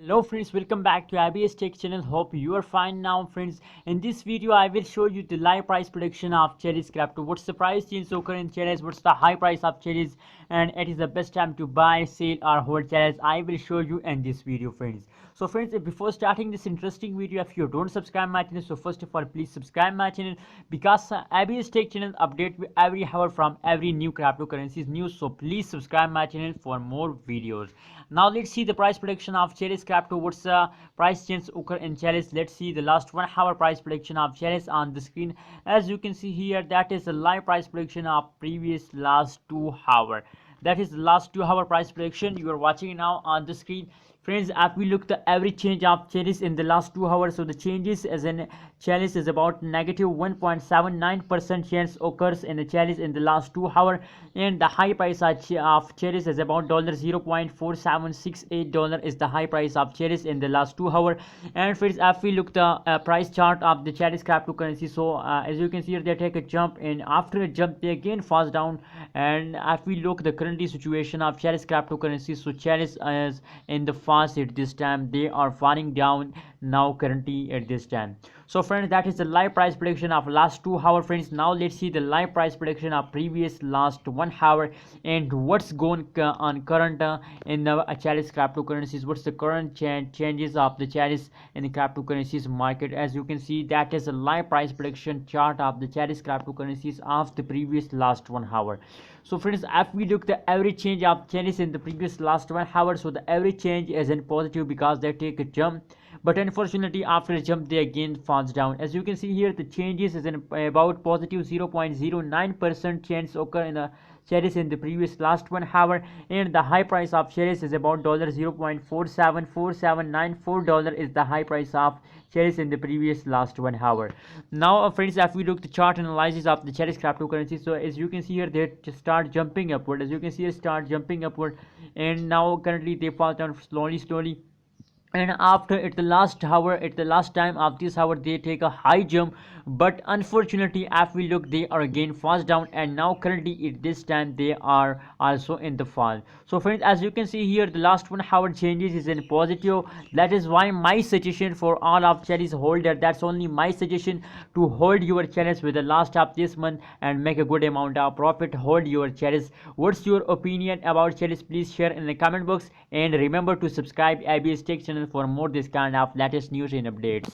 Hello friends, welcome back to IBS Tech channel. Hope you are fine now friends. In this video I will show you the live price prediction of Chiliz crypto. What's the price change occur in Chiliz, what's the high price of Chiliz, and it is the best time to buy, sell or hold Chiliz. I will show you in this video friends. So friends, before starting this interesting video, if you don't subscribe my channel, so first of all please subscribe my channel, because IBS Tech channel update every hour from every new cryptocurrencies news. So please subscribe my channel for more videos. Now let's see the price prediction of Chiliz crypto. What's the price change occur in Chiliz? Let's see the last 1 hour price prediction of Chiliz on the screen. As you can see here, that is the live price prediction of previous last 2 hour. That is the last 2 hour price prediction you are watching now on the screen. Friends, if we look the average change of Chiliz in the last 2 hours, so the changes as in Chiliz is about negative 1.79% change occurs in the Chiliz in the last 2 hours, and the high price of Chiliz is about $0.4768 is the high price of Chiliz in the last 2 hours. And friends, if we look the price chart of the Chiliz cryptocurrency, so as you can see here, they take a jump, and after a jump they again falls down. And if we look the currently situation of Chiliz cryptocurrency, so Chiliz is in the fast at this time, they are falling down now currently at this time. So friends, that is the live price prediction of last 2 hours friends. Now let's see the live price prediction of previous last 1 hour, and what's going on current in the Chiliz cryptocurrencies. What's the current changes of the Chiliz in the cryptocurrencies market. As you can see, that is a live price prediction chart of the Chiliz cryptocurrencies of the previous last 1 hour. So friends, if we look the average change of Chiliz in the previous last 1 hour, so the average change is in positive because they take a jump, but unfortunately after a jump they again falls down. As you can see here, the changes is in about positive 0.09% change occur in the Chiliz in the previous last 1 hour, and the high price of Chiliz is about $0.474794 is the high price of Chiliz in the previous last 1 hour. Now friends, if we look the chart analysis of the Chiliz cryptocurrency, so as you can see here, they just start jumping upward. As you can see here, start jumping upward, and now currently they fall down slowly, and after at the last hour, at the last time of this hour, they take a high jump, but unfortunately if we look, they are again falls down, and now currently at this time they are also in the fall. So friends, as you can see here, the last 1 hour changes is in positive. That is why my suggestion for all of Chiliz holder, that's only my suggestion, to hold your Chiliz with the last of this month and make a good amount of profit. Hold your Chiliz. What's your opinion about Chiliz? Please share in the comment box, and remember to subscribe IBS Tech channel for more this kind of latest news and updates.